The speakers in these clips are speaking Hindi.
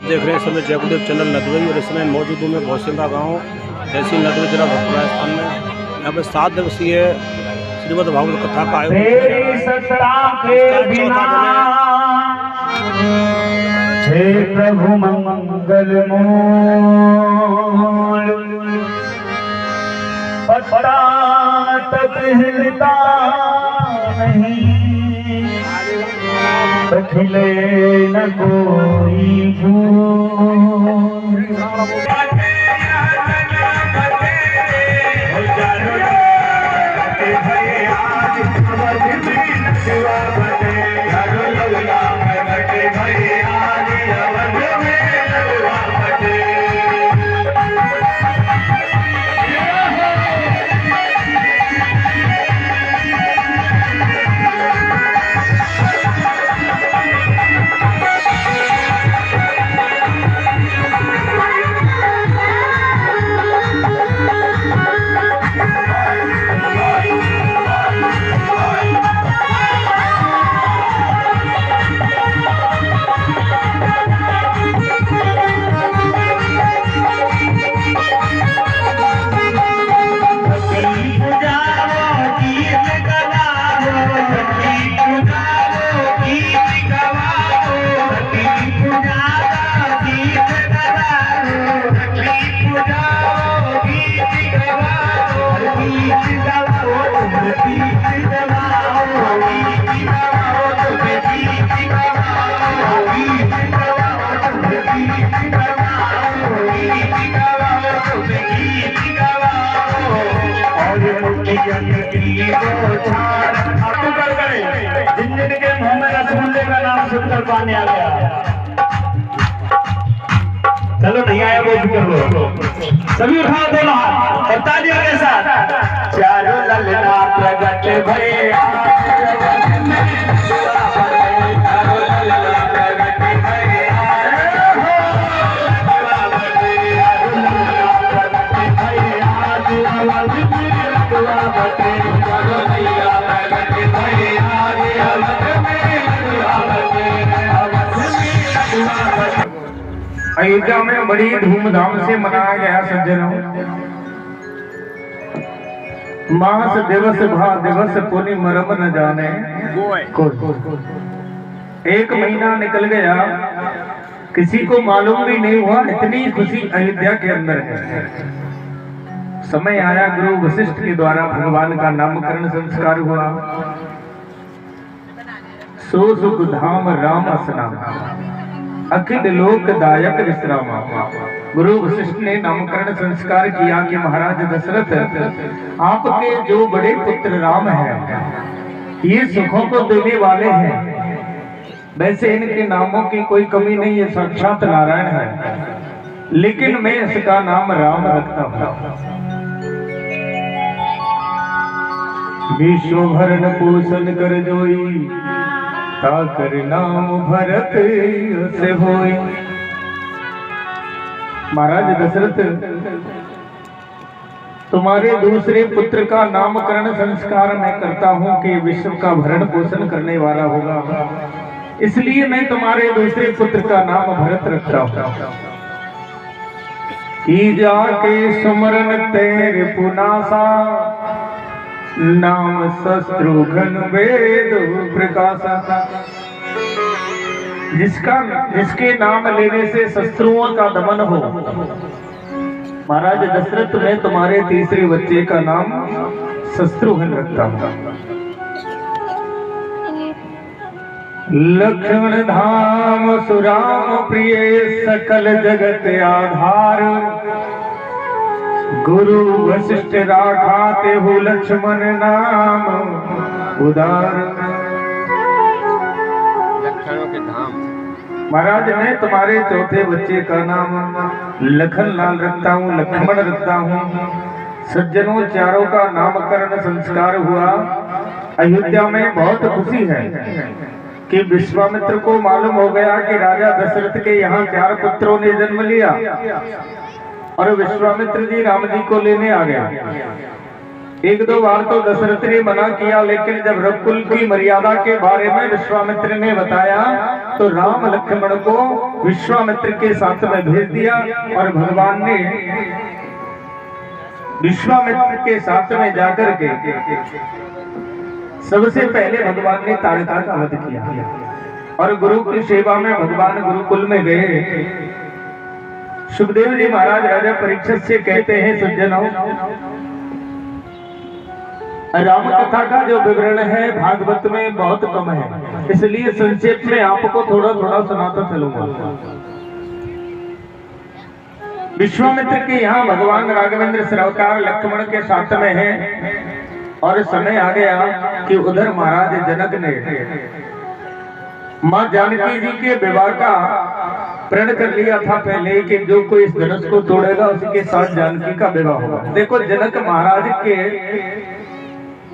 देख रहे हैं इस समय जयकुदेव चंदन नदवई और इसमें मौजूद हूँ मैं भौसिंगा गाँव तहसील नदवई जिला राजस्थान में। यहाँ पे 7 दिवसीय श्रीमद् भागवत कथा का आयोजन हे प्रभु मंगल मूल पता तक हिलता नहीं खिले न कोई फूल। जिनके मुंह में रसगुल्ले का नाम सुनकर पानी आ गया। चलो नहीं आया वो भी कर लो, सभी उठाओ दोनों हाथ और तालियों के साथ। चारों ललना प्रगट भये अयोध्या में बड़ी धूमधाम से मनाया गया सज्जनों। मास दिवस भा दिवस पुनि मरम न जाने एक महीना निकल गया, किसी को मालूम भी नहीं हुआ। इतनी खुशी अयोध्या के अंदर है। समय आया, गुरु वशिष्ठ के द्वारा भगवान का नामकरण संस्कार हुआ। सो सुख धाम राम असनाम अखिल लोकदायक विश्राम। गुरु वशिष्ठ ने नामकरण संस्कार किया कि महाराज दशरथ, आपके जो बड़े पुत्र राम हैं, ये सुखों को देने वाले हैं। वैसे इनके नामों की कोई कमी नहीं है, साक्षात नारायण है, लेकिन मैं इसका नाम राम रखता हूँ। विश्व भरण पोषण कर जोई ताकर नाम भरत से होई। महाराज दशरथ, तुम्हारे दूसरे पुत्र का नामकरण संस्कार मैं करता हूं कि विश्व का भरण पोषण करने वाला होगा, इसलिए मैं तुम्हारे दूसरे पुत्र का नाम भरत रखता हूं। की जाके सुमरन तेरे पुनासा नाम शत्रुघ्न वेद प्रकाशा। जिसके नाम लेने से शत्रुओं का दमन हो। महाराज दशरथ, मैं तुम्हारे तीसरे बच्चे का नाम शत्रुघ्न रखता हूं। लक्ष्मण धाम सुराम प्रिय सकल जगत आधार। गुरु वशिष्ठ राखाते हो लक्ष्मण नाम उदार। लखनऊ के धाम। महाराज, मैं तुम्हारे चौथे बच्चे का नाम लखन लाल रखता हूँ, लक्ष्मण रखता हूँ। सज्जनों, चारों का नामकरण संस्कार हुआ। अयोध्या में बहुत खुशी है कि विश्वामित्र को मालूम हो गया कि राजा दशरथ के यहाँ 4 पुत्रों ने जन्म लिया और विश्वामित्र जी राम जी को लेने आ गए। एक दो बार तो दशरथ ने मना किया, लेकिन जब रघुकुल की मर्यादा के बारे में विश्वामित्र ने बताया तो राम लक्ष्मण को विश्वामित्र के साथ में भेज दिया और भगवान ने विश्वामित्र के साथ में जाकर के सबसे पहले भगवान ने ताड़का का वध किया और गुरु की सेवा में भगवान गुरुकुल में गए। सुखदेव जी महाराज राजा परीक्षित से कहते हैं, सज्जनों, राम कथा का जो विवरण है भागवत में बहुत कम है, इसलिए संक्षेप में आपको थोड़ा थोड़ा सुनाता चलूंगा। विश्वामित्र के यहाँ भगवान राघवेंद्र सरकार लक्ष्मण के साथ में है और समय आ गया कि उधर महाराज जनक ने मां जानकी जी के विवाह का प्रण कर लिया था पहले कि जो कोई इस धनुष को तोड़ेगा उसके साथ जानकी का विवाह होगा। देखो, जनक महाराज के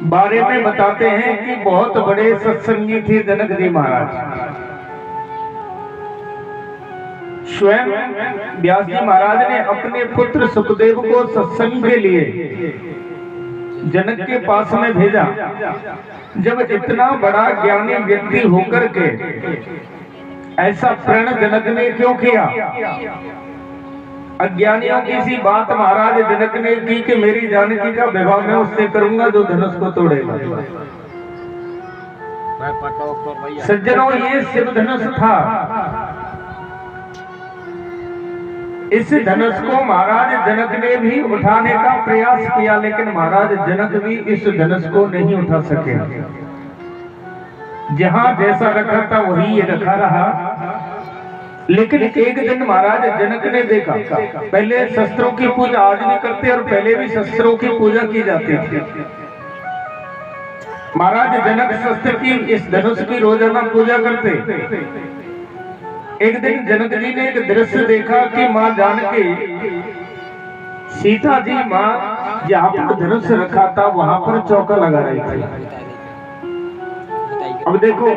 बारे में बताते हैं कि बहुत बड़े सत्संगी थे जनक जी महाराज। स्वयं व्यास जी महाराज ने अपने पुत्र सुखदेव को सत्संग के लिए जनक के पास में भेजा। जब इतना बड़ा ज्ञानी व्यक्ति होकर के ऐसा प्रण जनक ने क्यों किया? अज्ञानियों की सी बात महाराज जनक ने की कि मेरी जानकी का विवाह मैं उससे करूंगा जो धनुष को तोड़ेगा। सज्जनों, ये शिव धनुष था। इस धनुष को महाराज जनक ने भी उठाने का प्रयास किया, लेकिन महाराज जनक भी इस धनुष को नहीं उठा सके। जहां जैसा रखा था वही ये रखा रहा। लेकिन एक दिन महाराज जनक ने देखा, पहले शस्त्रों की पूजा आज नहीं करते और पहले भी शस्त्रों की पूजा की जाती थी। महाराज जनक शस्त्र की, इस धनुष की रोजाना पूजा करते। एक दिन जनक जी ने एक दृश्य देखा कि मां जानकी सीता जी मां जहां पर धनुष रखा था वहां पर चौका लगा रही थी। अब देखो,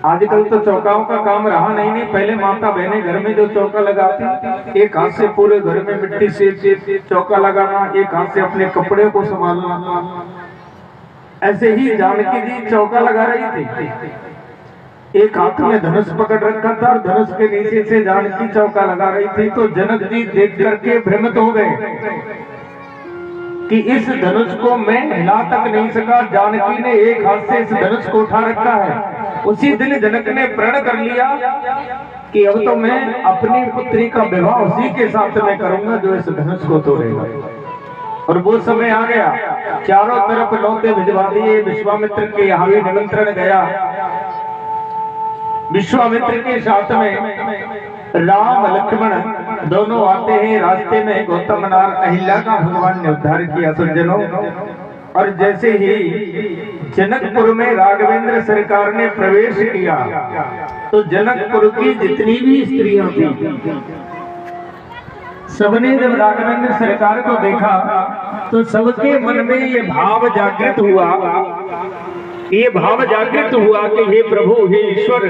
आजकल तो चौकाओं का काम रहा नहीं। पहले माता बहनें घर में जो चौका लगाती, एक हाथ से पूरे घर में मिट्टी से चौका लगाना, एक हाथ से अपने कपड़े को संभालना। ऐसे ही जानकी जी चौका लगा रही थी। एक हाथ में धनुष पकड़ रखा था और धनुष के नीचे से जानकी चौका लगा रही थी। तो जनक जी देख करके भ्रमित हो गए कि इस धनुष को मैं हिला तक नहीं सका, जानकी ने एक हाथ से इस धनुष को उठा रखा है। उसी दिन जनक ने प्रण कर लिया कि अब तो मैं अपनी पुत्री का विवाह उसी के साथ में करूंगा जो इस धनुष को तोड़ेगा। और वो समय आ गया, चारों तरफ लौटे भिजवा दिए। विश्वामित्र के यहाँ भी निमंत्रण गया। विश्वामित्र के साथ में राम लक्ष्मण दोनों आते हैं। रास्ते में गौतम नार अहिल्या का भगवान ने उद्धार किया। सज्जनों, और जैसे ही जनकपुर में राघवेंद्र सरकार ने प्रवेश किया तो जनकपुर की जितनी भी स्त्रियां थी सबने जब राघवेंद्र सरकार को देखा तो सबके मन में ये भाव जागृत हुआ कि हे प्रभु, हे ईश्वर,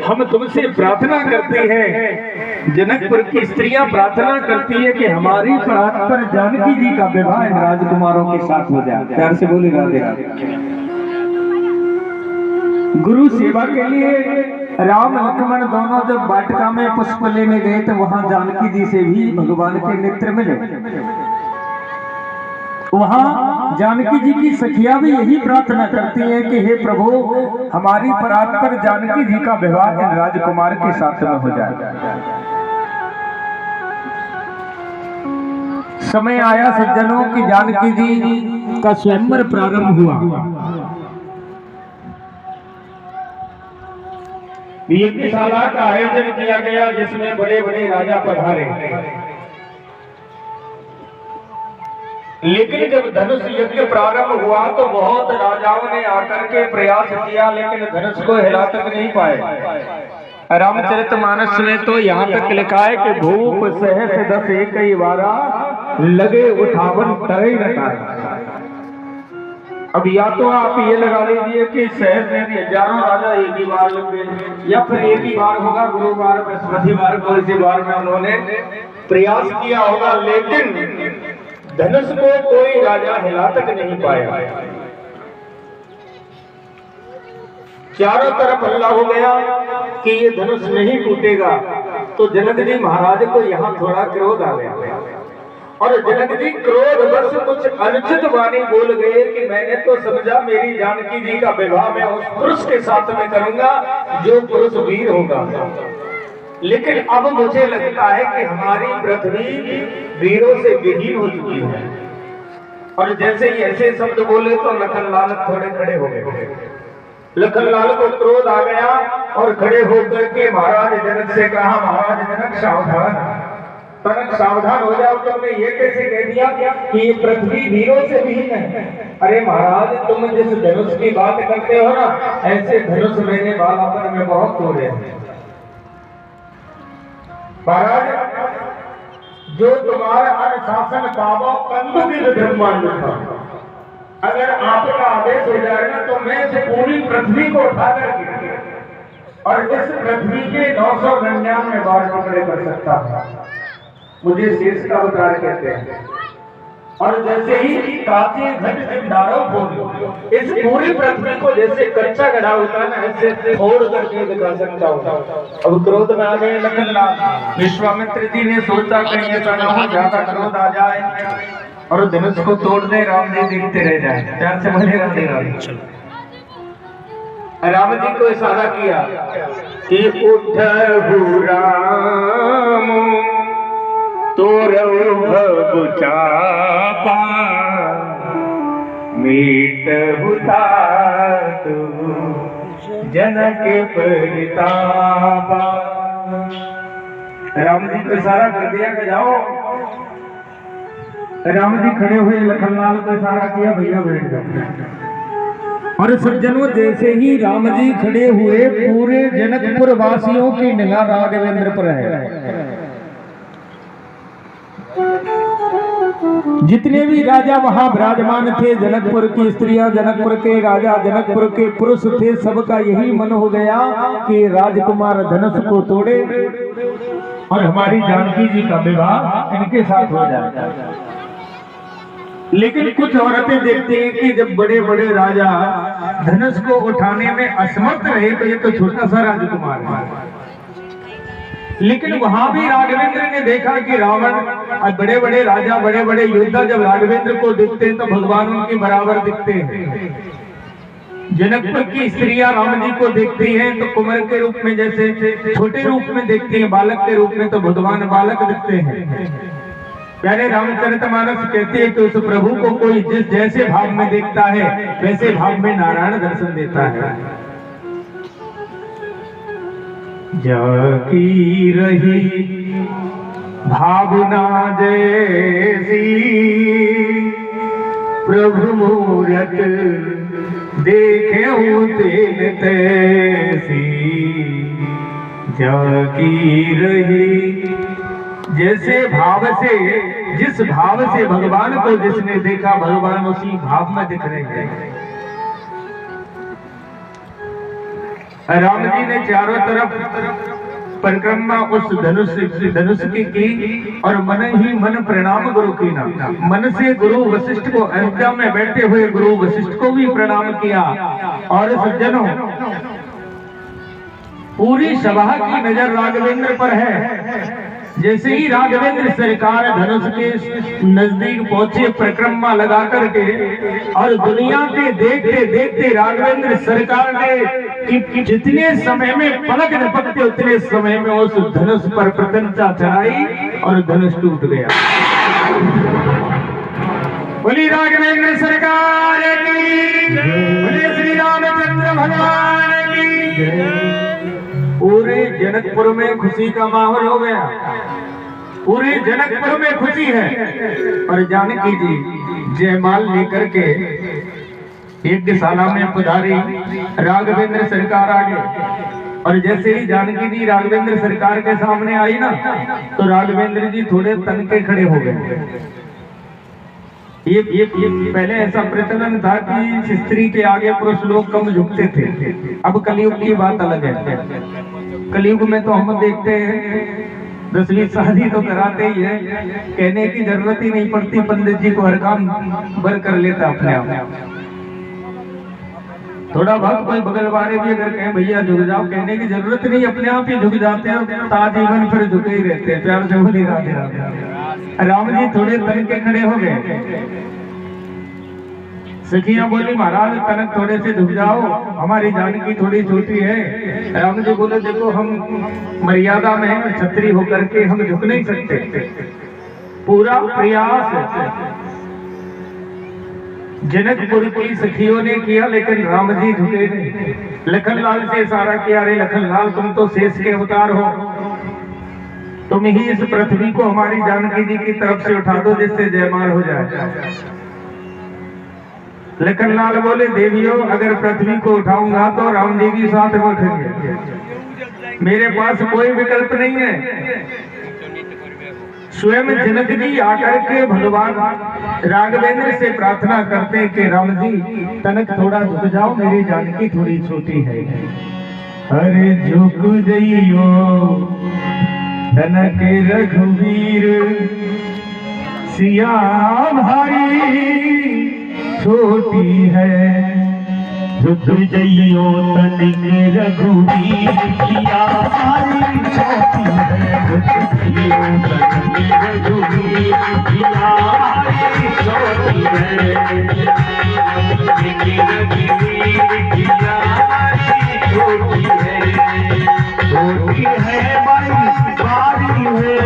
हम तुमसे प्रार्थना करते हैं। जनकपुर की स्त्रियां प्रार्थना करती है कि हमारी प्रात पर जानकी जी का विवाह इन राजकुमारों के साथ हो जाए। प्यार से बोले राधे राधे। गुरु सेवा के लिए राम लक्ष्मण दोनों जब वाटिका में पुष्प लेने गए तो वहां जानकी जी से भी भगवान के नेत्र मिले। वहां जानकी जी की सखिया भी यही प्रार्थना करती है कि हे प्रभु, हमारी परात पर जानकी जी का विवाह इन राजकुमार के साथ में हो जाए। समय आया सज्जनों की जानकी जी का स्वयंवर प्रारंभ हुआ। यज्ञशाला का आयोजन किया गया जिसमें बड़े बड़े राजा पधारे। लेकिन जब धनुष यज्ञ प्रारंभ हुआ तो बहुत राजाओं ने आकर के प्रयास किया, लेकिन धनुष को हिला तक नहीं पाए। रामचरितमानस में तो यहाँ तक लिखा है कि भूप सहस दस एक ही बारा लगे उठावन तरई रटाए। अब या तो आप ये लगा लीजिए कि सहस में 1000 राजा एक ही बार लग गए, या फिर एक ही बार होगा, गुरुवार बृहस्पतिवार कोई सी बार में उन्होंने प्रयास किया होगा। लेकिन धनुष को कोई राजा हिला तक नहीं पाया। चारों तरफ हल्ला हो गया कि ये धनुष नहीं टूटेगा। तो जनक जी महाराज को यहाँ थोड़ा क्रोध आ गया और जनक जी क्रोध बस कुछ अनुचित वाणी बोल गए कि मैंने तो समझा मेरी जानकी जी का विवाह मैं उस पुरुष के साथ में करूंगा जो पुरुष वीर होगा, लेकिन अब मुझे लगता है कि हमारी पृथ्वी वीरों से विहीन हो चुकी है। और जैसे ही ऐसे शब्द बोले तो लखनलाल थोड़े खड़े हो गए। लखनलाल को क्रोध आ गया और खड़े होकर के महाराज जनक से कहा, महाराज जनक सावधान, तनक सावधान हो जाओ। तुमने ये कैसे कह दिया कि ये पृथ्वी वीरों से विहीन है? अरे महाराज, तुम जिस धनुष की बात करते हो ना, ऐसे धनुष मैंने बालापन में बहुत तोड़े हैं। महाराज, जो तुम्हारा अनुशासन पावो कंदु की ब्रह्मांड था, अगर आपका आदेश हो जाएगा तो मैं इस पूरी पृथ्वी को उठा करके और इस पृथ्वी के 999 बार टुकड़े कर सकता था। मुझे शेष का अवतार कहते हैं। और जैसे ही कांचे घट भंडारों को इस पूरी पृथ्वी को जैसे कच्चा गढ़ा होता है ना, ऐसे फोड़ करके दिखा सकता हूँ। अब क्रोध में आ गए लखनलाल। विश्वामित्र जी ने सोचा कहीं ऐसा ना हो ज्यादा क्रोध आ जाए और धनुष को तोड़ दे, राम जी देखते रह जाए। प्यार से बोले राधे राधे। राम जी को इशारा किया कि उठहु राम तोरऊ भव चापा मीटहु तातु जनक परितापा। राम जी को इशारा कर दिया कि जाओ। राम जी खड़े हुए लखनलाल को इशारा किया, भैया बैठ जाओ। और सज्जनों, जैसे ही राम जी खड़े हुए पूरे जनकपुर वासियों की निगाह राघवेंद्र पर है। जितने भी राजा वहां विराजमान थे, जनकपुर की स्त्रियां, जनकपुर के राजा, जनकपुर के पुरुष थे, सबका यही मन हो गया कि राजकुमार धनुष को तोड़े और हमारी जानकी जी का विवाह इनके साथ हो जाए। लेकिन कुछ औरतें देखते हैं कि जब बड़े बड़े राजा धनुष को उठाने में असमर्थ रहे तो ये तो छोटा सा राजकुमार है। लेकिन वहां भी राघवेंद्र ने देखा कि रावण और बड़े बड़े राजा, बड़े बड़े योद्धा जब राघवेंद्र को देखते हैं तो भगवान उनके बराबर दिखते हैं। जनकपुर की स्त्रियां राम जी को देखती हैं तो कुंवर के रूप में, जैसे छोटे रूप में देखती हैं, बालक के रूप में तो भगवान बालक दिखते हैं। प्यारे रामचरितमानस कहते हैं कि उस प्रभु को कोई जिस जैसे भाव में देखता है वैसे भाव में नारायण दर्शन देता है। जाकी रही भावना जैसी प्रभु मूरत देखे तेन तैसी। जाकी रही जैसे भाव से, जिस भाव से भगवान को जिसने देखा, भगवान उसी भाव में दिख रहे हैं। राम जी ने चारों तरफ परिक्रमा उस धनुष की और मन ही मन प्रणाम गुरु की ना। मन से गुरु वशिष्ठ को, अयोध्या में बैठे हुए गुरु वशिष्ठ को भी प्रणाम किया। और सज्जनों, पूरी सभा की नजर राघवेंद्र पर है। जैसे ही राघवेंद्र सरकार धनुष के नजदीक पहुंचे परिक्रमा लगा करके, और दुनिया के देखते देखते राघवेंद्र सरकार ने जितने समय में पलक झपकते उतने समय में उस धनुष पर प्रत्यंचा चढ़ाई और धनुष टूट गया। बोली राघवेंद्र सरकार की, बोले श्री रामचंद्र भगवान की। पूरे जनकपुर में खुशी का माहौल हो गया। पूरे जनकपुर में खुशी है। और जानकी जी जयमाल लेकर के यज्ञशाला में पधारी, राघवेंद्र सरकार आ गए। और जैसे ही जानकी जी राघवेंद्र सरकार के सामने आई ना, तो राघवेंद्र जी थोड़े तनके खड़े हो गए। ये पहले ऐसा प्रचलन था कि स्त्री के आगे पुरुष लोग कम झुकते थे। अब कलयुग की बात अलग है। कलयुग में तो हम देखते हैं 10वीं शादी तो कराते ही है, कहने की जरूरत ही नहीं पड़ती, पंडित जी को हर काम बर कर लेता अपने आप। थोड़ा बहुत कोई बगल वाले भी अगर कहें भैया झुक जाओ, कहने की जरूरत नहीं, अपने आप ही झुक जाते हैं, ताजीवन फिर झुके ही रहते हैं, प्यार से बोली राधे राधे। राम जी थोड़े तन के खड़े हो गए, सखियां बोली महाराज तनक थोड़े से झुक जाओ, हमारी जानकी थोड़ी छोटी है। राम जी बोले देखो हम मर्यादा में छत्री होकर के हम झुक नहीं सकते, पूरा प्रयास जनकपुर की सखियों ने किया लेकिन राम जी झुके नहीं। लखनलाल से इशारा किया, अरे लखनलाल तुम तो शेष के अवतार हो, तुम ही इस पृथ्वी को हमारी जानकी जी की तरफ से उठा दो जिससे जयमाल हो जाए। लखनलाल बोले देवियों अगर पृथ्वी को उठाऊंगा तो राम जी भी साथ में उठेंगे, मेरे पास कोई विकल्प नहीं है। स्वयं जनक जी आकर के भगवान राघवेंद्र से प्रार्थना करते हैं कि राम जी तनक थोड़ा झुक जाओ, मेरी जानकी थोड़ी छोटी है। अरे झुक जइयो तनक रघुवीर सिया भाई छोटी है, झुक जइयो तनिक रघुवीर सिया भाई छोटी है, झुक जइयो तनिक रघुवीर सिया भाई छोटी है, तनिक रघुवीर सिया भाई छोटी है भाई बारी है,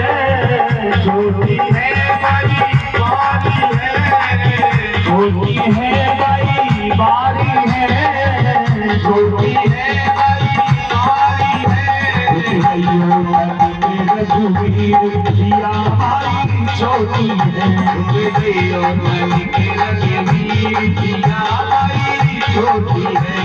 छोटी है भाई बारी है, छोटी है भाई बारी है, छोटी है भाई बारी है, रघुवीर सिया भाई छोटी है, रघुवीर सिया भाई छोटी है।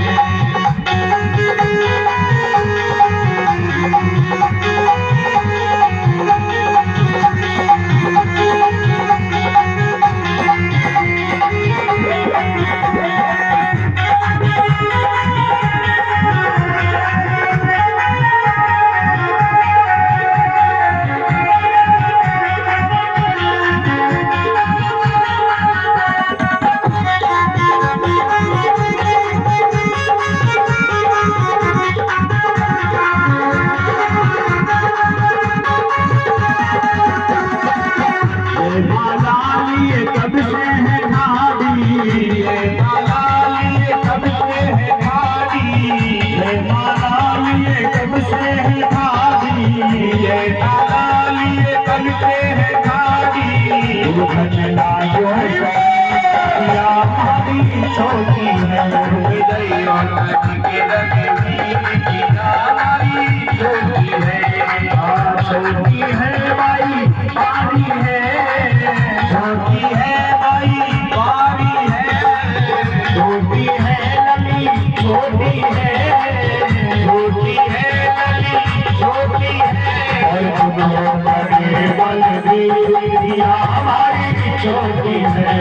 छोटी है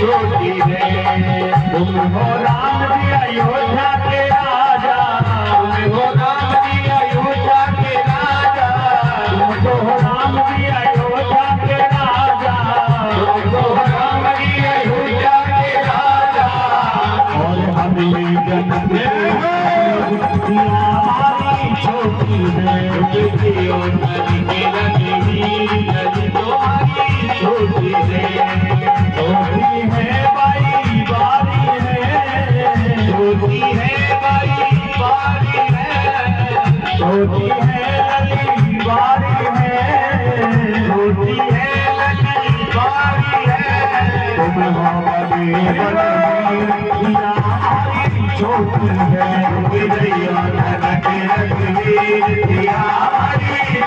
छोटी है, तुम हो राम जी अयोध्या के राजा, तुम हो राम जी अयोध्या के राजा, तुम तो हो राम जी अयोध्या के राजा, तुम तो हो राम जी अयोध्या के राजा, और हमें जन्म हमारी छोटी है, छोटी है भाई बारी है, छोटी है भाई बारी है, छोटी है लली बारी है, छोटी है लली बारी है, तुम हमारी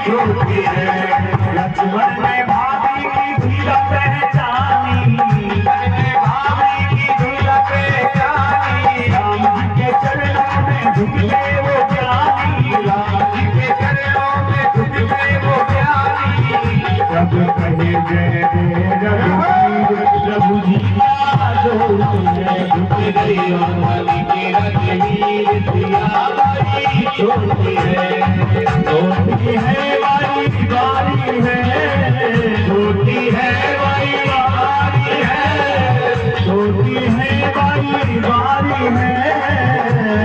छोटी है, लक्ष्मण ने भाभी की धीर पहचानी, भाभी की धीर पहचानी, राम जी के चरणों में झुक गए वो ज्ञानी, राम जी के चरणों में झुक गए वो ज्ञानी, जब कहे जय जय रघुवीर प्रभु जी झुक गई और छोटी है, छोटी है बारी बारी है, छोटी है बारी बारी है, छोटी है बारी बारी है,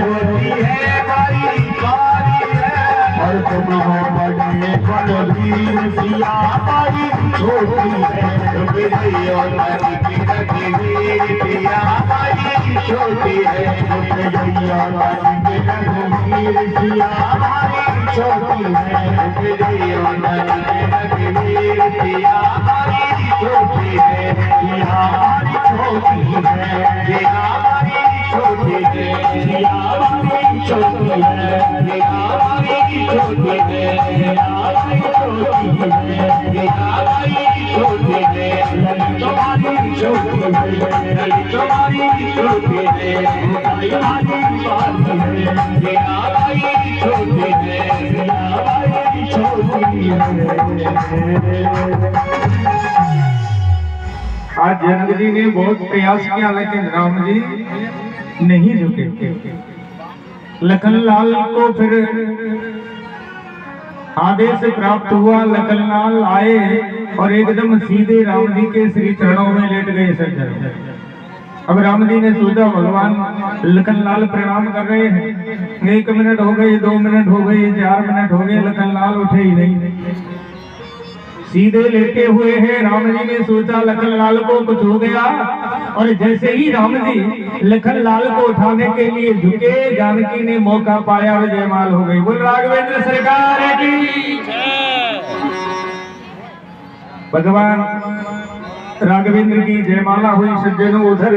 छोटी है बारी बारी है। और तुम हो बड़े बलवीर सिया बारी छोटी है, मेरी और मेरी वीर सिया बारी छोटी है, मेरी और मेरी वीर सिया बारी छोटी है, मेरी और मेरी वीर सिया बारी छोटी है, सिया बारी छोटी है, सिया बारी छोटी है, सिया बारी छोटी है, सिया बारी छोटी है, सिया बारी छोटी है, सिया बारी छोटी है, तुम्हारी छोटी है, तुम्हारी छोटी है, तुम्हारी बात है, सिया बारी छोटी है, सिया बारी छोटी है। आज जनक जी ने बहुत प्रयास किया लेकिन राम जी नहीं झुके। लखनलाल को फिर आदेश प्राप्त हुआ, लखनलाल आए और एकदम सीधे राम जी के श्री चरणों में लेट गए सज्जन। अब राम जी ने सोचा भगवान लखनलाल प्रणाम कर रहे हैं, 1 मिनट हो गए, 2 मिनट हो गए, 4 मिनट हो गए, लखनलाल उठे ही नहीं, सीधे लेटे हुए हैं। राम जी ने सोचा लखनलाल को कुछ हो गया, और जैसे ही राम जी लखनलाल को उठाने के लिए झुके, जानकी ने मौका पाया और जयमाल हो गई। बोल राघवेंद्र सरकार की भगवान राघवेंद्र की जयमाला हुई। सज्जनों, उधर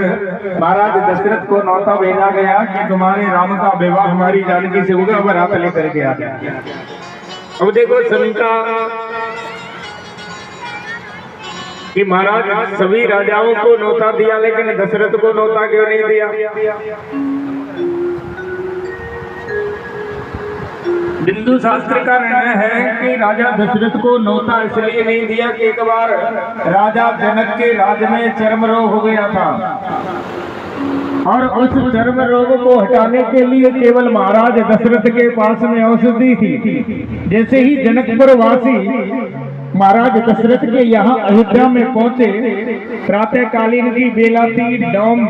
महाराज दशरथ को नौता भेजा गया कि तुम्हारे राम का विवाह हमारी जानकी से होगा, बारात लेकर के आ गया। अब देखो शंका कि महाराज सभी राजाओं को नौता दिया लेकिन दशरथ को नौता क्यों नहीं दिया? बिंदु शास्त्र का निर्णय है कि राजा दशरथ को नौता इसलिए नहीं दिया कि एक बार राजा जनक के राज्य में चर्म रोग हो गया था, और उस चर्म रोग को हटाने के लिए केवल महाराज दशरथ के पास में औषधि थी। जैसे ही जनकपुर वासी महाराज दशरथ के यहाँ अयोध्या में पहुंचे, प्रातःकालीन की बेला थी, डोम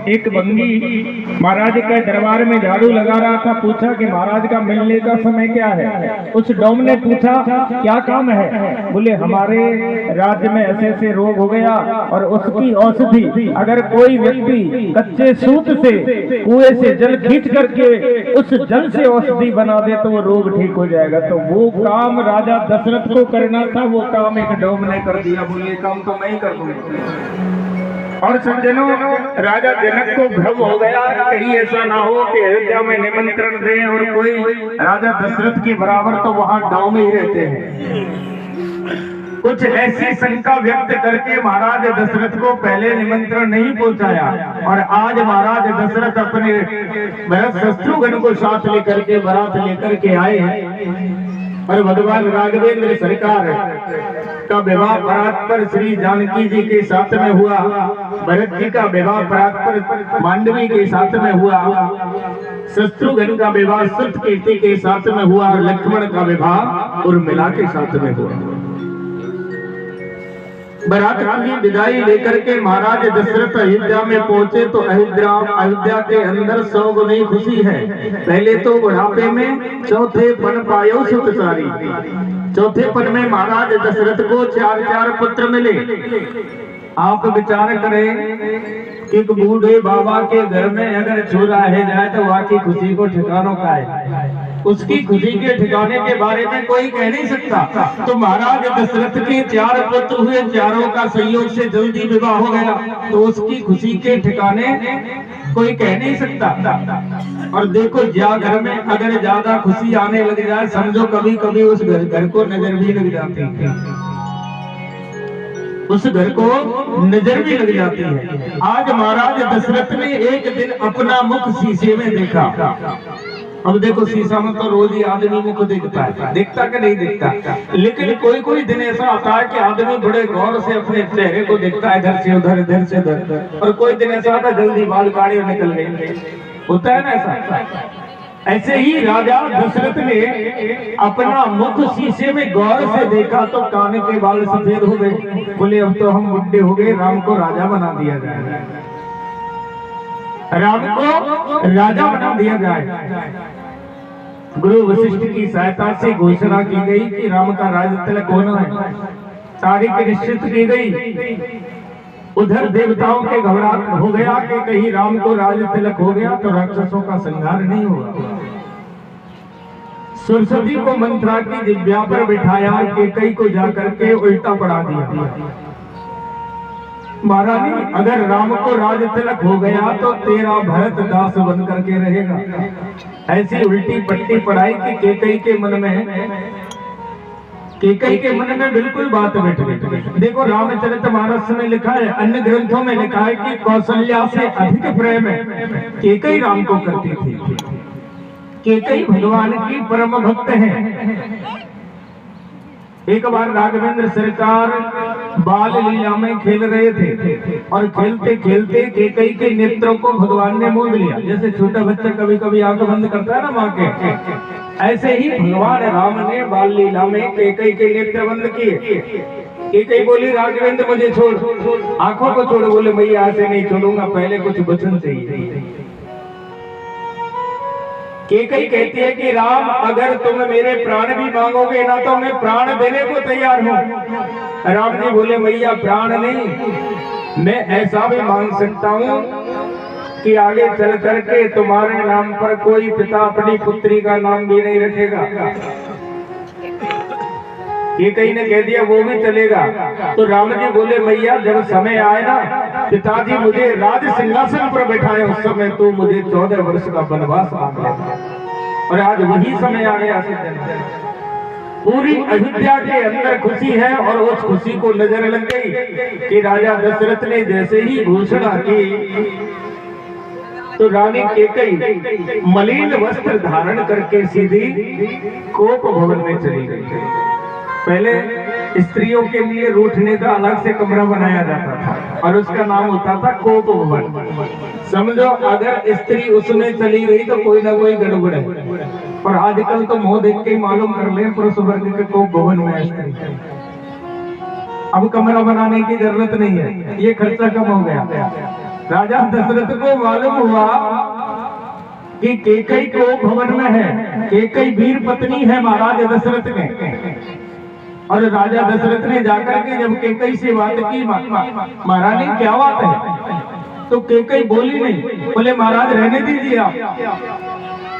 एक बंगी महाराज के दरबार में झाड़ू लगा रहा था। पूछा कि महाराज का मिलने का समय क्या है? उस डोम ने पूछा क्या काम है? बोले हमारे राज्य में ऐसे ऐसे रोग हो गया और उसकी औषधि, अगर कोई व्यक्ति कच्चे सूत से कुएं से जल खींच करके उस जल से औषधि बना दे तो वो रोग ठीक हो जाएगा। तो वो काम राजा दशरथ को करना था, वो काम एक डोम ने कर दिया। बोले काम तो मैं ही कर दूंगा। और सज्जनों, राजा जनक को भ्रम हो गया, कहीं ऐसा ना हो कि अयोध्या में निमंत्रण दें और कोई राजा दशरथ के बराबर तो वहां गांव में ही रहते हैं। कुछ ऐसी शंका व्यक्त करके महाराज दशरथ को पहले निमंत्रण नहीं पहुंचाया, और आज महाराज दशरथ अपने भरत शत्रुघ्न को साथ लेकर के बारात लेकर के आए हैं। और भगवान राघवेंद्र सरकार का विवाह बारात पर श्री जानकी जी के साथ में हुआ, भरत जी का विवाह बारात पर मांडवी के साथ में हुआ, शत्रुघ्न का विवाह सत्यकीर्ति के साथ में हुआ, और लक्ष्मण का विवाह उर्मिला के साथ में हुआ। बारात की विदाई लेकर के महाराज दशरथ अयोध्या में पहुंचे तो अयोध्या के अंदर 100 गुनी खुशी है। पहले तो बुढ़ापे में चौथे पन पायो सुतसारी, चौथे पन में महाराज दशरथ को 4 पुत्र मिले। आप विचार करें कि बूढ़े बाबा के घर में अगर छोरा है जाए तो वाकई खुशी को ठिकानों का है। उसकी खुशी के ठिकाने के बारे में कोई कह नहीं सकता। तो महाराज दशरथ के 4 पुत्र हुए, चारों का संयोग से जल्दी विवाह हो गया, तो उसकी खुशी के ठिकाने कोई कह नहीं सकता। और देखो घर में अगर ज्यादा खुशी आने लग जाए, समझो कभी कभी उस घर को नजर भी लग जाती है, उस घर को नजर भी लग जाती है। आज महाराज दशरथ ने एक दिन अपना मुख शीशे में देखा। अब देखो शीशा में तो रोज ही आदमी मुख देखता है, देखता कि नहीं देखता, लेकिन कोई कोई दिन ऐसा आता है कि आदमी बड़े गौर से अपने चेहरे को देखता है, इधर से उधर, इधर से उधर। और कोई दिन ऐसा आता है जल्दी बाल काटे और निकल गए, होता है ना ऐसा। ऐसे ही राजा दशरथ ने अपना मुख शीशे में गौर से देखा तो कान के बाल सफेद हो गए। बोले अब तो हम बुढ़े हो गए, राम को राजा बना दिया जाए, राम को राजा बना दिया जाए। गुरु वशिष्ठ की सहायता से घोषणा की गई कि राम का राज तिलक होना है। तारीख निश्चित की गई। उधर देवताओं के घबराहट हो गया कि कहीं राम को राज तिलक हो गया तो राक्षसों का संहार नहीं होगा। सरस्वती को मंत्रा की जिह्वा पर बिठाया, केकई को जाकर के उल्टा पड़ा दिया। महारानी अगर राम को राज तिलक हो गया तो तेरा भरत दास बन करके रहेगा। ऐसी उल्टी पट्टी पढ़ाई कि केकई के मन में बिल्कुल बात बैठ गई। देखो रामचरितमानस में लिखा है, अन्य ग्रंथों में लिखा है कि कौशल्या से अधिक प्रेम केकई राम को करती थी। केकई भगवान की परम भक्त है। एक बार राघवेंद्र सरकार बाल लीला में खेल रहे थे और खेलते खेलते केकई के नेत्रों को भगवान ने मोद लिया। जैसे छोटा बच्चा कभी कभी आंख बंद करता है ना माँ के, ऐसे ही भगवान राम ने बाल लीला में केकई के नेत्र बंद किए। केकई बोली राघवेंद्र मुझे छोड़, आंखों को छोड़। बोले मैया ऐसे नहीं छोड़ूंगा, पहले कुछ वचन चाहिए। केकई कहती है कि राम अगर तुम मेरे प्राण भी मांगोगे ना तो मैं प्राण देने को तैयार हूँ। राम जी बोले मैया प्राण नहीं, मैं ऐसा भी मांग सकता हूँ कि आगे चल करके तुम्हारे नाम पर कोई पिता अपनी पुत्री का नाम भी नहीं रखेगा। केकई ने कह दिया वो भी चलेगा। तो राम जी बोले मैया जब समय आए ना पिताजी मुझे राज सिंहासन पर बैठाए उस समय तो मुझे 14 वर्ष का वनवास मांग लेगा। और आज वही समय आ गया। पूरी अयोध्या के अंदर खुशी है और उस खुशी को नजर लग गई कि राजा दशरथ ने जैसे ही घोषणा की तो रानी केकई मलिन वस्त्र धारण करके सीधी कोप भवन में चली गई। पहले स्त्रियों के लिए रूठने का अलग से कमरा बनाया जाता था और उसका नाम होता था कोप भवन। समझो अगर स्त्री उसमें चली गई तो कोई ना कोई गड़बड़ है। और आजकल तो मुंह देख के मालूम कर ले पुरुष वर्ग के कोप भवन में स्त्री। अब कमरा बनाने की जरूरत नहीं है, ये खर्चा कम हो गया। राजा दशरथ को मालूम हुआ कि केकई कोप भवन में है। केकई वीर पत्नी है महाराज दशरथ में। और राजा दशरथ ने जाकर के जब केकई से बात की महारानी क्या बात है, तो केकई बोली नहीं। बोले महाराज रहने दीजिए आप।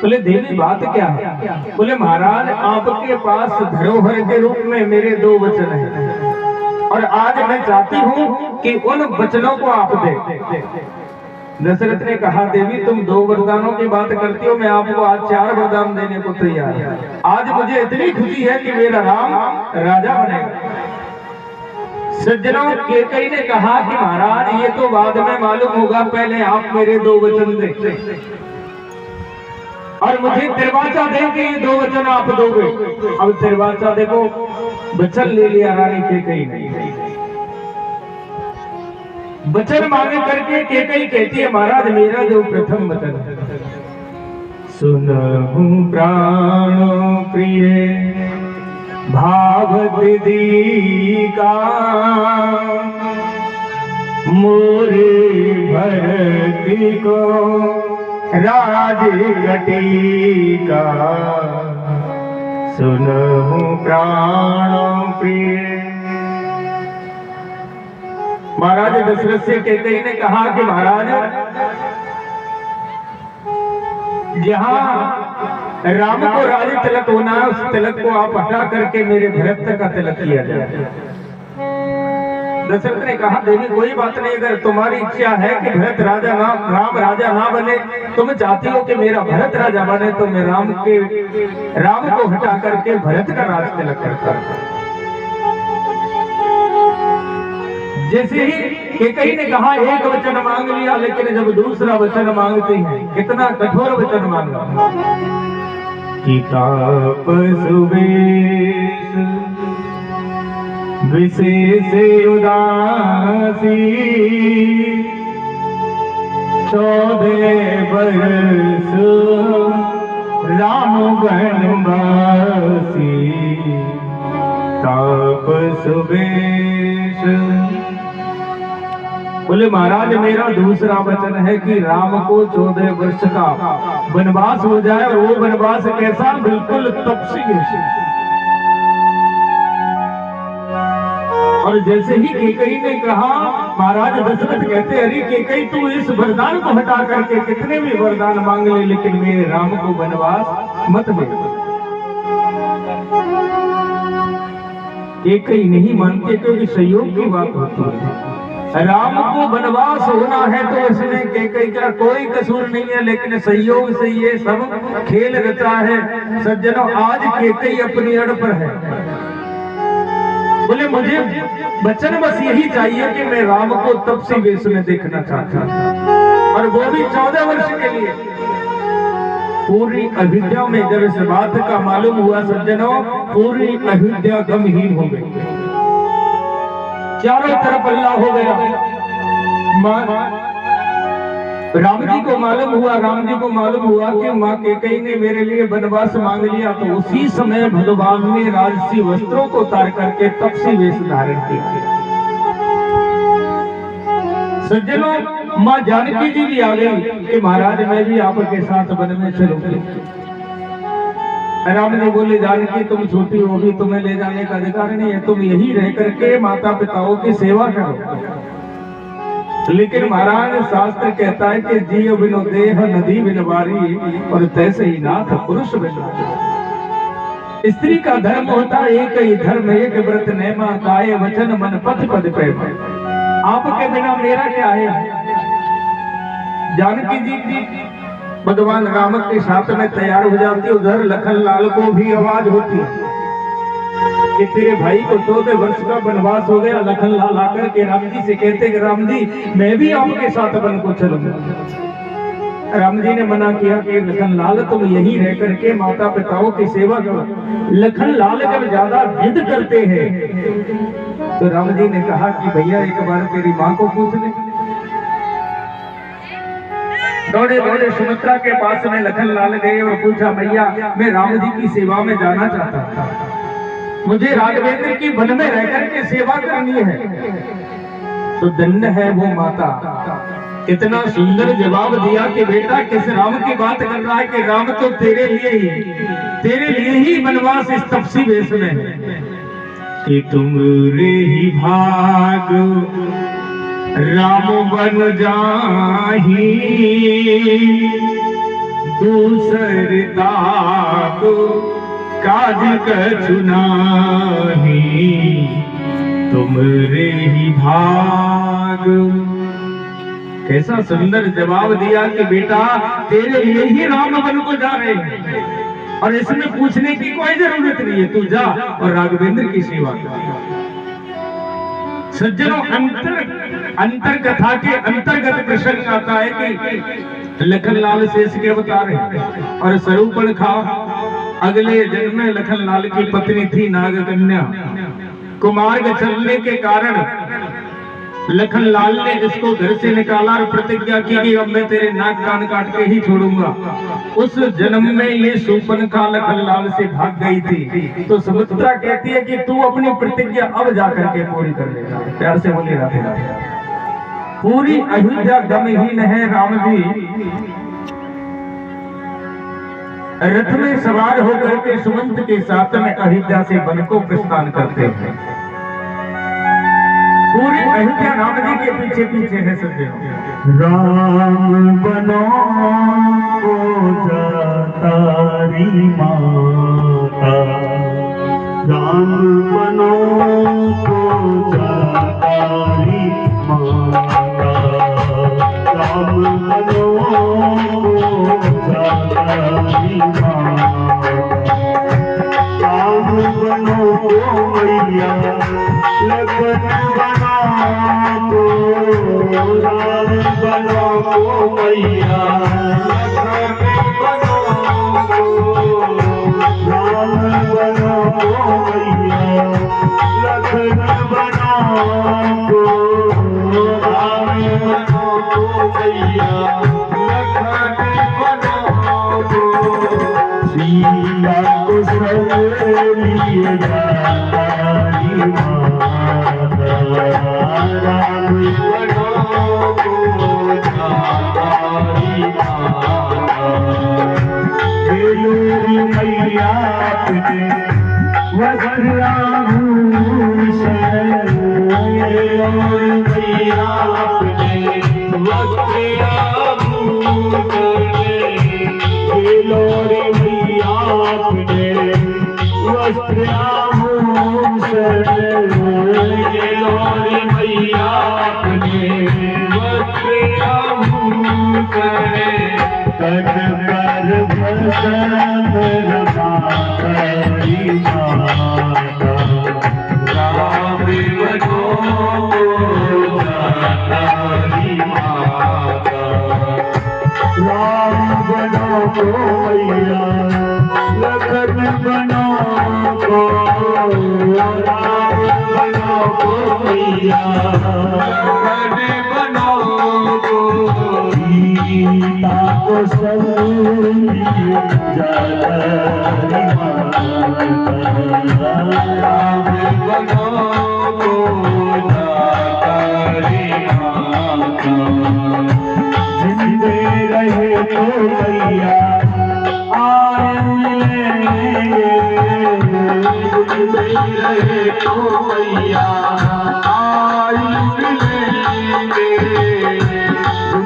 बोले देवी बात क्या है? बोले महाराज आपके पास धरोहर के रूप में मेरे 2 वचन हैं और आज मैं चाहती हूँ कि उन वचनों को आप दे। दशरथ ने कहा देवी तुम 2 वरदानों की बात करती हो, मैं आपको आज 4 वरदान देने को तैयार हूं। आज मुझे इतनी खुशी है कि मेरा राम राजा बनेगा। सज्जनों केकई ने कहा कि महाराज ये तो बाद में मालूम होगा, पहले आप मेरे 2 वचन दे और मुझे तिरवाचा दे कि ये 2 वचन आप दोगे। अब तिरवाचा देखो वचन ले लिया रानी केकई ने। वचन मांगे करके केकई कहती है महाराज मेरा जो प्रथम वचन है, सुनहु प्राण प्रिय भावत दीका मोरे भरती को राज घटिका। सुनहु प्राण प्रिय। महाराज दशरथ से केकई ने कहा कि महाराज जहां राम को राज तिलक होना है उस तिलक को आप हटा करके मेरे भरत का तिलक किया जाए। दशरथ ने कहा देवी कोई बात नहीं, अगर तुम्हारी इच्छा है कि भरत राजा ना राम राजा ना बने, तुम चाहती हो कि मेरा भरत राजा बने, तो मैं राम को हटा करके भरत का राज तिलक करता हूं। जैसे ही केकई ने कहा एक वचन मांग लिया, लेकिन जब दूसरा वचन मांगते हैं कितना कठोर वचन मांगा कि सुबेश विशेष उदासी 14 वर्ष राम बनवासी तापस वेश। बोले महाराज मेरा दूसरा वचन है कि राम को 14 वर्ष का वनवास हो जाए, और वो वनवास कैसा, बिल्कुल तपसी वेश। और जैसे ही केकई ने कहा, महाराज दशरथ कहते अरे केकई तू इस वरदान को हटा करके कितने भी वरदान मांग ले, लेकिन मेरे राम को वनवास मत दे। केकई नहीं मानते क्योंकि संयोग की बात होती है। राम को वनवास होना है तो इसमें केकई का कोई कसूर नहीं है, लेकिन संयोग से ये सब खेल रचा है। सज्जनों आज केकई अपनी अड़ पर है। बोले मुझे बचन बस यही चाहिए कि मैं राम को तपसी वेश में देखना चाहता हूं, और वो भी 14 वर्ष के लिए। पूरी अयोध्या में जब इस बात का मालूम हुआ सज्जनों, पूरी अयोध्या गमहीन हो गई, चारों तरफ अल्लाह हो गया। राम जी को मालूम हुआ कि माँ केकई ने मेरे लिए वनवास मांग लिया, तो उसी समय भगवान ने राजसी वस्त्रों को उतार करके तपसी वेश धारण किया। सज्जनों माँ जानकी जी भी आ गई कि महाराज मैं भी आपके साथ वन में चलूंगी। राम जी बोले जानकी तुम छोटी होगी, तुम्हें ले जाने का अधिकार नहीं है, तुम यही रह करके माता पिताओं की सेवा करो। लेकिन महाराज शास्त्र कहता है कि जीव बिनो देह नदी बिन वारी, और तैसे ही नाथ पुरुष बिन नारी। स्त्री का धर्म होता एक ही धर्म, एक व्रत नेमा, काये वचन मन पथ पद प्रेम। आपके बिना मेरा क्या है। जानकी जी भगवान राम के साथ में तैयार हो जाती, उधर लखन लाल को भी आवाज होती कि तेरे भाई को 14 वर्ष का वनवास हो गया। लखन लाल आकर के राम जी से कहते कि राम जी मैं भी आपके साथ वन को चलूंगा। राम जी ने मना किया कि लखन लाल तुम यहीं रह करके माता पिताओं की सेवा करो। लखन लाल जब ज्यादा जिद करते हैं तो राम जी ने कहा कि भैया एक बार तेरी माँ को पूछ ले। दौड़े दौड़े सुमित्रा के पास में लखन लाल गए और पूछा भैया मैं राम जी की सेवा में जाना चाहता था, मुझे राघवेंद्र की वन में रहकर के सेवा करनी है। तो धन्य है वो माता, कितना सुंदर जवाब दिया कि बेटा किस राम की बात कर रहा है, कि राम तो तेरे लिए ही वनवास इस तपसी वेश में है कि तुम रे ही भाग राम बन जाही, दूसर ताप काज कछु नाही, तुमरे ही भाग। कैसा सुंदर जवाब दिया कि बेटा तेरे लिए ही राम वन को जा रहे हैं, और इसमें पूछने की कोई जरूरत नहीं है, तू जा और राघवेंद्र की सेवा कर। सज्जनों अंतर कथा के अंतर्गत प्रसंग आता है कि लखन लाल शेष के अवतार है, और स्वरूपणखा अगले जन्म में लखन लाल की पत्नी थी नागकन्या। कुमार्ग चलने के कारण लखन लाल ने इसको घर से निकाला और प्रतिज्ञा की कि अब मैं तेरे नाक कान काट के ही छोड़ूंगा। उस जन्म में ये शूर्पणखा लखन लाल से भाग गई थी। तो सुमित्रा कहती है कि तू अपनी प्रतिज्ञा अब जाकर के पूरी कर लेगा। प्यार से बोले राधे राधे। पूरी अयोध्या गमहीन है। राम जी रथ में सवार होकर के सुमंत के साथ में अयोध्या से वन को प्रस्थान करते हैं। पूरी अयोध्या राम जी के पीछे पीछे है सज्जनों। राम बनो को जातारी माता, राम बनो को जातारी माता, राम बनो को जातारी माता, राम बनो को मैया लखन बनो को, राम बनो को मैया लखन बनो को, राम बनो को मैया लखन बनो को, राम बनो को मैया लखन बनो को। लिए जातारी माता राम बनो को जातारी माता बेलूरी मैया अपने वज्राभूषण बेलूरी मैया अपने वज्राभूषण बेलूरी मैया अपने वस्त्राभूषण बेलूरी मैया अपने वस्त्राभूषण तन पर भसन रमाई माता राम बनो जातारी माता राम बनो मैया लखन बनो को राम बनो मैया लखन बनो को सीता को जातारी माता राम बनो को जातारी माता जिंदे रहे तो मैया आएंगे जिंदे रहे तो मैया आएंगे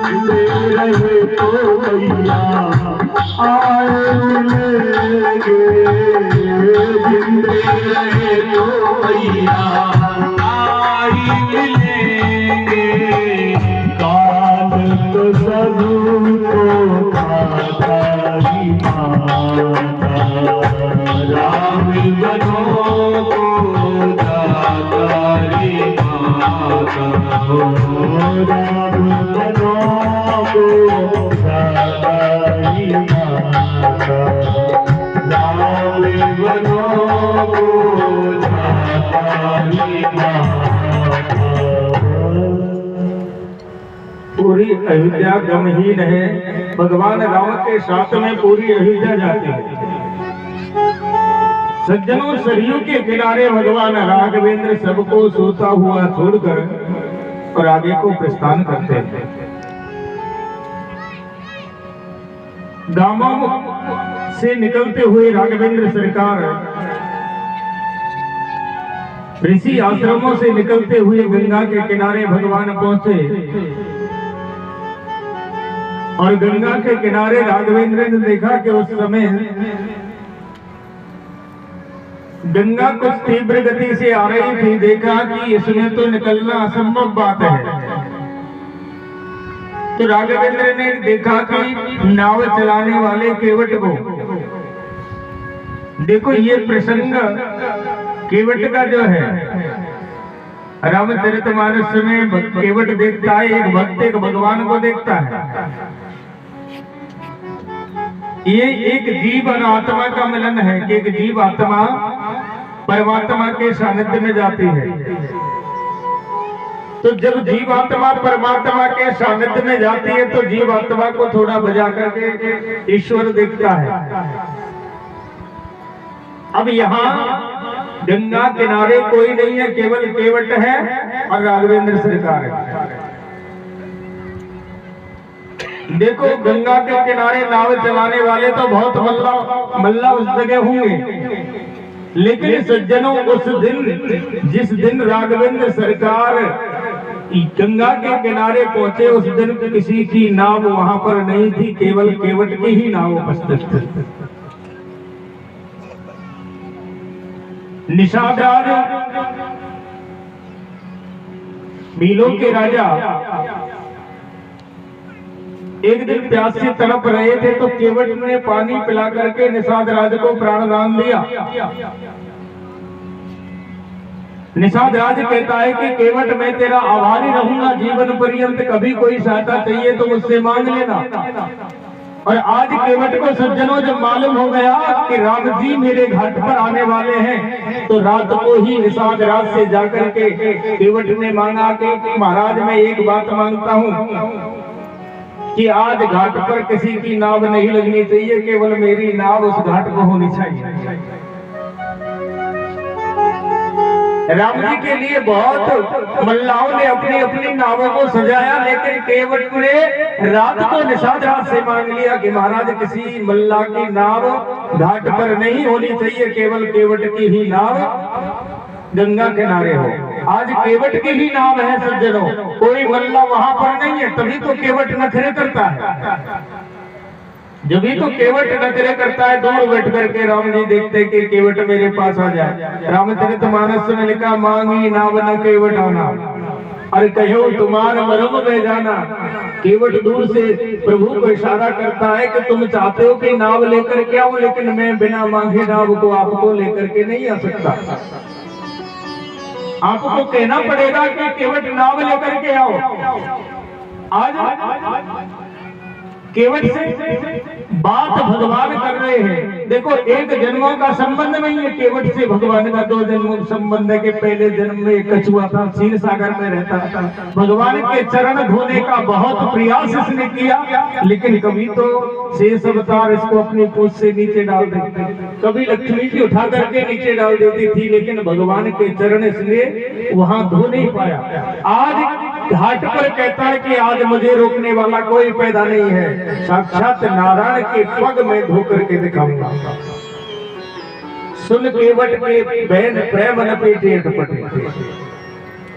जिंदे रहे तो मैया आएंगे जिंदे रहे तो मैया आएंगे काल तो सबको जातारी माता राम बनो को जातारी माता राम बनो को जातारी माता राम बनो को जातारी माता। पूरी अयोध्या गमहीन है, भगवान राम के साथ में पूरी अयोध्या जाती है। सज्जनों, सरयू के किनारे भगवान राघवेंद्र सबको सोता हुआ छोड़कर और आगे को प्रस्थान करते हैं। गांवों से निकलते हुए राघवेंद्र सरकार ऋषि आश्रमों से निकलते हुए गंगा के किनारे भगवान पहुंचे और गंगा के किनारे राघवेंद्र ने देखा कि उस समय गंगा कुछ तीव्र गति से आ रही थी। देखा कि इसमें तो निकलना असंभव बात है। तो राघवेंद्र ने देखा कि नाव चलाने वाले केवट को, देखो ये प्रसंग केवट का जो है, रामचरितमानस में केवट देखता है, एक भक्त एक भगवान को देखता है। ये एक जीव और आत्मा का मिलन है कि एक जीव आत्मा परमात्मा के सानिध्य में जाती है। तो जब जीव आत्मा परमात्मा के सानिध्य में जाती है तो जीव आत्मा को थोड़ा बजा करके ईश्वर देखता है। अब यहाँ गंगा किनारे कोई नहीं है, केवल केवट है और राघवेंद्र सरकार है। देखो गंगा के किनारे नाव चलाने वाले तो बहुत मल्ला उस जगह होंगे, लेकिन सज्जनों उस दिन, जिस दिन राघवेंद्र सरकार गंगा के किनारे पहुंचे, उस दिन किसी की नाव वहां पर नहीं थी, केवल केवट की ही नाव उपस्थित थी। निषाद राज, मीलों के राजा, एक दिन प्यास से तड़प रहे थे तो केवट ने पानी पिला करके निषाद राज को प्राणदान दिया। निषाद राज कहता है कि केवट मैं तेरा आभारी रहूंगा जीवन पर्यंत, कभी कोई सहायता चाहिए तो मुझसे मांग लेना। और आज केवट को सज्जनों जब मालूम हो गया कि राम जी मेरे घाट पर आने वाले हैं, तो रात को ही निषाद राज से जाकर के केवट ने मांगा कि महाराज मैं एक बात मांगता हूँ कि आज घाट पर किसी की नाव नहीं लगनी चाहिए, केवल मेरी नाव उस घाट को होनी चाहिए। राम जी के लिए बहुत मल्लाहों ने अपनी अपनी नावों को सजाया, लेकिन केवट ने रात को निषाद रात से मांग लिया कि महाराज किसी मल्लाह की नाव घाट पर नहीं होनी चाहिए, केवल केवट की ही नाव गंगा किनारे हो। आज केवट की ही नाव है सज्जनों, कोई मल्लाह वहां पर नहीं है, तभी तो केवट नखरे करता है। जब भी तो केवट नखरे करता है, दूर बैठ करके राम जी देखते कि केवट मेरे पास आ जाए। रामचरितमानस में लिखा, मांगी नाव न केवट आना, अरे कहो तुम्हारा मरम में जाना। केवट दूर से प्रभु को इशारा करता है कि तुम चाहते हो कि नाव लेकर के आओ, लेकिन मैं बिना मांगे नाव को आपको लेकर के नहीं आ सकता। आपको कहना पड़ेगा कि केवट नाव लेकर के आओ। आज केवट से बात भगवान कर रहे हैं। देखो, एक जन्मों का संबंध नहीं है केवट से भगवान का, 2 जन्मों का संबंध है कि पहले जन्म में एक कछुआ था, क्षीर सागर में रहता था। भगवान के चरण धोने का बहुत प्रयास इसने किया, लेकिन कभी तो शेष अवतार इसको अपनी पूंछ से नीचे डाल देते, कभी लक्ष्मी जी उठा करके नीचे डाल देती थी, लेकिन भगवान के चरण इसलिए वहां धो नहीं पाया। आज घाट पर कहता है कि आज मुझे रोकने वाला कोई पैदा नहीं है, साक्षात नारायण के पग में धो करके दिखाऊंगा। सुन केवट के बहन प्रेम न पेटे अटपटे।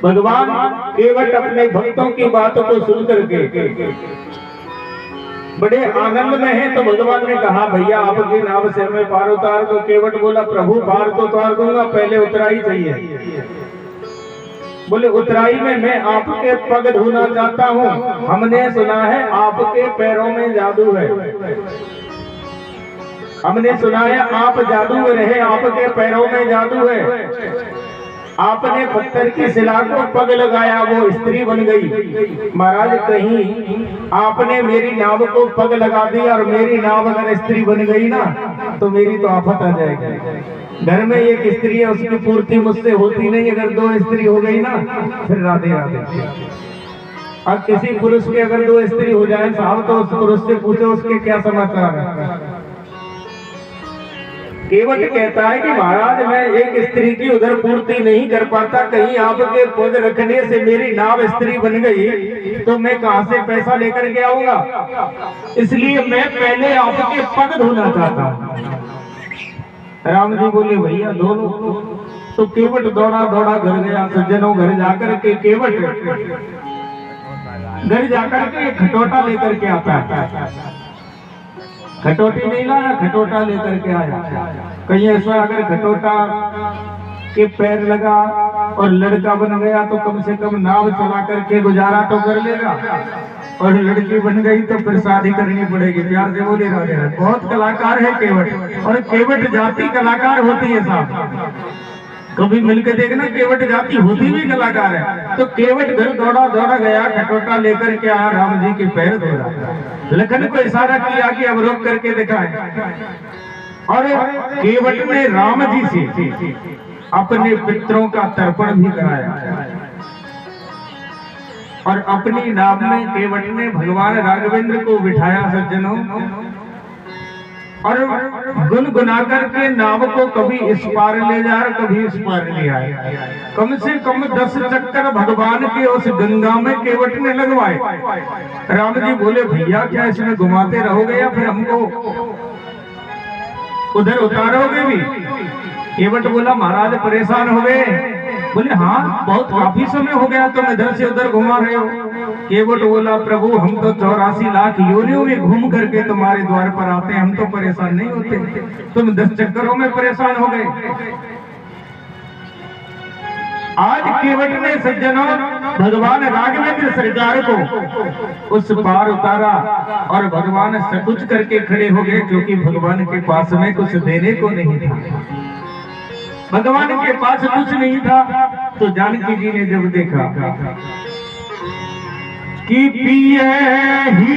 भगवान केवट अपने भक्तों की बातों को सुन करके बड़े आनंद में है, तो भगवान ने कहा, भैया आपकी नाव से हमें पार उतार दो। केवट बोला, प्रभु पार तो उतार दूंगा, पहले उतराई चाहिए। बोले, उतराई में मैं आपके पग धोना चाहता हूँ। हमने सुना है आपके पैरों में जादू है, हमने सुना है आप जादूगर हैं, आपके पैरों में जादू है। आपने पत्थर की शिला को पग लगाया, वो स्त्री बन गई। महाराज, कहीं आपने मेरी नाव को पग लगा दिया और मेरी नाव अगर स्त्री बन गई ना, तो मेरी तो आफत आ जाएगी। घर में एक स्त्री है, उसकी पूर्ति मुझसे होती नहीं, अगर 2 स्त्री हो गई ना, फिर राधे राधे। अब किसी पुरुष के अगर 2 स्त्री हो जाए साहब, तो उस पुरुष से पूछो उसके क्या समाचार है। केवट कहता है कि महाराज, मैं एक स्त्री की उधर पूर्ति नहीं कर पाता, कहीं आपके पग रखने से मेरी नाव स्त्री बन गई तो मैं कहां से पैसा लेकर के आऊंगा, इसलिए मैं पहले आपके पग धोना चाहता हूं। राम जी बोले, भैया दोनों। तो केवट दौड़ा दौड़ा घर गया। सज्जनों, घर जाकर के केवट घर जाकर के खटोटा लेकर के आता है। खटोटी नहीं लाया, खटोटा लेकर के आया। कहीं ऐसा अगर खटोटा के पैर लगा और लड़का बन गया तो कम से कम नाव चला करके गुजारा तो कर लेगा, और लड़की बन गई तो फिर शादी करनी पड़ेगी। प्यार से बोले राधे राधे। बहुत कलाकार है केवट, और केवट जाति कलाकार होती है साहब। कभी मिलकर देखना, केवट जाति होती भी कलाकार है। तो केवट घर दौड़ा दौड़ा गया, खटोटा लेकर के आया, राम जी के पैर धो रहा। लखन को इशारा किया कि अब रोक करके दिखाए, और केवट ने राम जी से अपने पितरों का तर्पण भी कराया, और अपनी नाव में केवट ने भगवान राघवेंद्र को बिठाया। सज्जनों, और गुनगुनाकर के नाव को कभी इस पार ले जा, कभी इस पार ले आए। कम से कम 10 चक्कर भगवान के उस गंगा में केवट ने लगवाए। राम जी बोले, भैया क्या इसमें घुमाते रहोगे या फिर हमको उधर उतारोगे भी? केवट बोला, महाराज परेशान हो गए। बोले, हाँ, बहुत काफी समय हो गया तुम इधर से उधर घुमा रहे हो। केवट बोला, प्रभु हम तो 84 लाख योनियों में घूम करके तुम्हारे द्वार पर आते हैं, हम तो परेशान नहीं होते, तुम 10 चक्करों में परेशान हो गए। आज केवट ने सज्जनों भगवान राघवेंद्र सरकार को उस पार उतारा, और भगवान सकुच करके खड़े हो गए, क्योंकि भगवान के पास में कुछ देने को नहीं था। भगवान के पास कुछ नहीं था। तो जानकी जी ने जब देखा कि पिए ही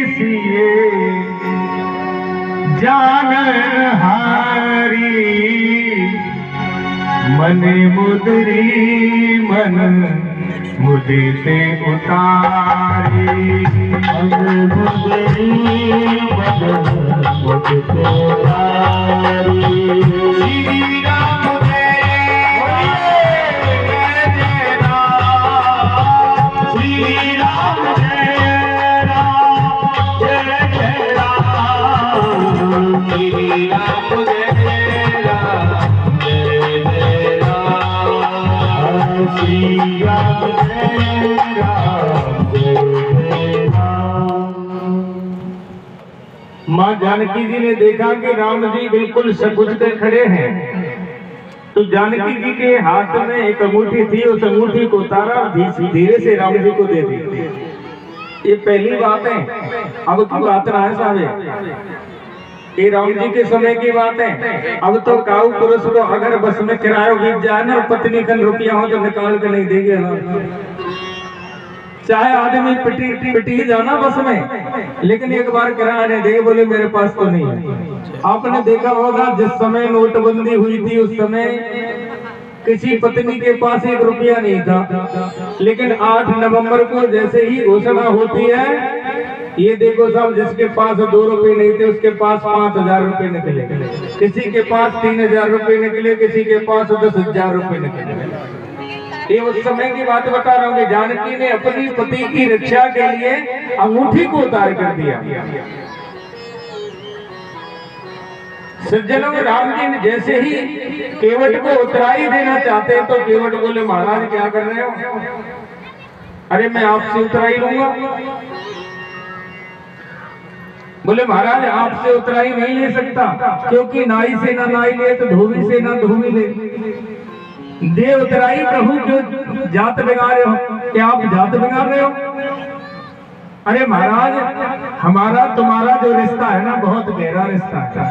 सिए जान हारी, मन मुदरी मन मुझसे उतारी श्री राम माँ जानकी जी ने देखा कि राम जी बिल्कुल सकुच कर खड़े हैं, तो जानकी जी के हाथ में एक अंगूठी थी, उस अंगूठी को उतारा, धीरे से राम जी को दे दी। ये पहली बात है। अब की बात ना है साहब, ये राम जी के समय की बात है। अब तो काऊ पुरुष को अगर बस में किराया बीत जाए ना, पत्नी कन रुपया हो तो निकाल के नहीं देंगे ना, चाहे आदमी पिटी जाना बस में, लेकिन एक बार किराया नहीं देंगे, बोले मेरे पास तो नहीं है। आपने देखा होगा जिस समय नोटबंदी हुई थी उस समय किसी पत्नी के पास 1 रुपया नहीं था, लेकिन 8 नवंबर को जैसे ही घोषणा होती है, ये देखो साहब, जिसके पास 2 रुपए नहीं थे उसके पास 5000 रुपए निकले, किसी के पास 3000 रुपए निकले, किसी के पास 10,000 रुपए निकले। ये उस समय की बात बता रहा हूँ कि जानकी ने अपनी पति की रक्षा के लिए अंगूठी को उतार कर दिया। सज्जनों, राम जी ने जैसे ही केवट को उतराई देना चाहते हैं, तो केवट बोले महाराज क्या कर रहे हो? अरे मैं आपसे उतराई लूंगा। बोले महाराज आपसे उतराई नहीं ले सकता, क्योंकि नाई से ना नाई ले तो धोबी से ना धोबी ले। दे उतराई प्रभु, क्यों जात बिगाड़ रहे हो? क्या आप जात बिगाड़ रहे हो? अरे महाराज हमारा तुम्हारा जो रिश्ता है ना, बहुत गहरा रिश्ता है।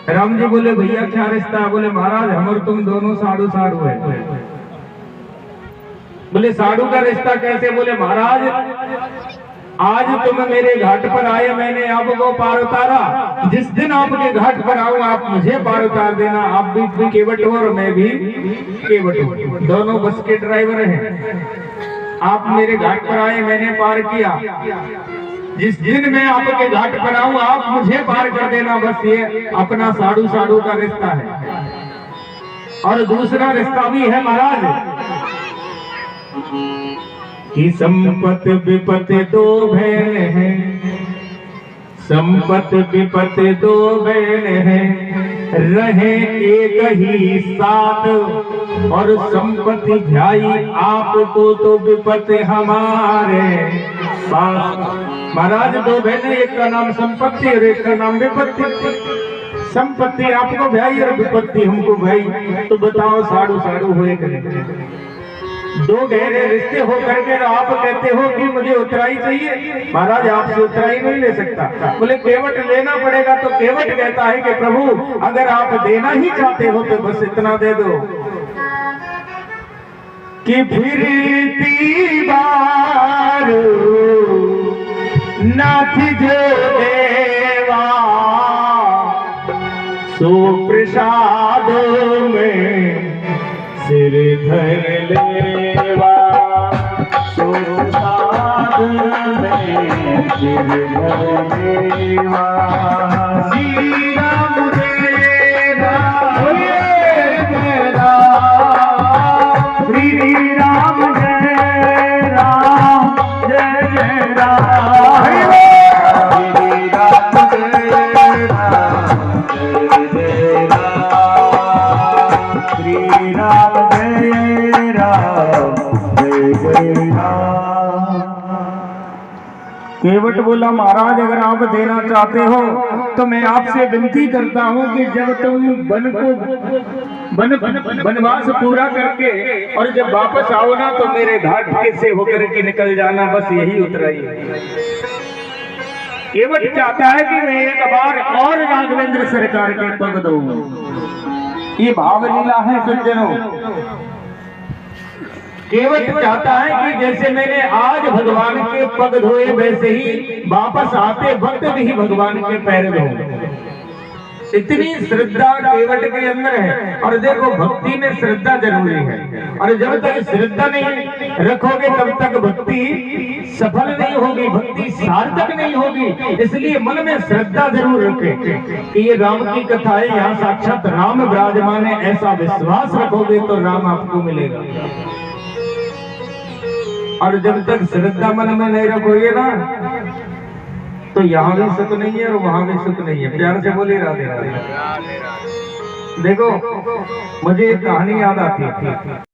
राम जी बोले भैया क्या रिश्ता है? बोले महाराज हम और तुम दोनों साड़ू साड़ू है। बोले साड़ू का रिश्ता कैसे? बोले महाराज आज तुम मेरे घाट पर आए, मैंने आपको पार उतारा, जिस दिन आपके घाट पर आऊं आप मुझे पार उतार देना। आप भी केवट हो और मैं भी केवट हूं, दोनों बस के ड्राइवर हैं। आप मेरे घाट पर आए, मैंने पार किया, जिस दिन मैं आपके घाट पर आऊं आप मुझे पार कर देना। बस ये अपना साड़ू साड़ू का रिश्ता है। और दूसरा रिश्ता भी है महाराज कि संपत विपत 2 बहन है, संपत विपत 2 बहन है, रहे एक ही साथ, और संपत्ति भाई आपको तो विपत हमारे पास। महाराज 2 बहनें, एक का नाम संपत्ति और एक का नाम विपत्ति। संपत्ति आपको भाई और विपत्ति हमको भाई, तो बताओ साड़ू साड़ू हुए करें। 2 गहरे रिश्ते हो करके आप कहते हो कि मुझे उतराई चाहिए। महाराज आपसे उतराई नहीं ले सकता। बोले केवट लेना पड़ेगा। तो केवट कहता है कि प्रभु अगर आप देना ही चाहते हो तो बस इतना दे दो कि फिरती बार नाथ जो देवा सो प्रसाद में सिर धर लेवा, सो प्रसाद में सिर धर लेवा। श्री राम जय राम जय राम, श्री राम जय राम जय जय राम, श्री राम जय राम जय जय राम, श्री राम जय राम जय जय राम। केवट बोला महाराज अगर आप देना चाहते हो तो मैं आपसे विनती करता हूँ कि जब तुम वनवास पूरा करके और जब वापस आओ ना तो मेरे घाट से होकर के निकल जाना, बस यही उतराई। केवट चाहता है कि मैं एक बार और राघवेंद्र सरकार के पग दूं। ये भावलीला है सज्जनों। केवट चाहता है कि जैसे मैंने आज भगवान के पग धोए वैसे ही वापस आते वक्त भी भगवान के पैर धोऊं। इतनी श्रद्धा केवट के अंदर है। और देखो भक्ति में श्रद्धा जरूरी है, और जब तक श्रद्धा नहीं रखोगे तब तक भक्ति सफल नहीं होगी, भक्ति सार्थक नहीं होगी। इसलिए मन में श्रद्धा जरूर रखें कि ये राम की कथा है, यहाँ साक्षात राम विराजमान है, ऐसा विश्वास रखोगे तो राम आपको मिलेगा। और जब तक श्रद्धा मन में नहीं रखोगे ना तो यहाँ भी सुख नहीं है और वहां भी सुख नहीं है। प्यार से बोली राधे राधे। देखो मुझे एक कहानी याद आती थी।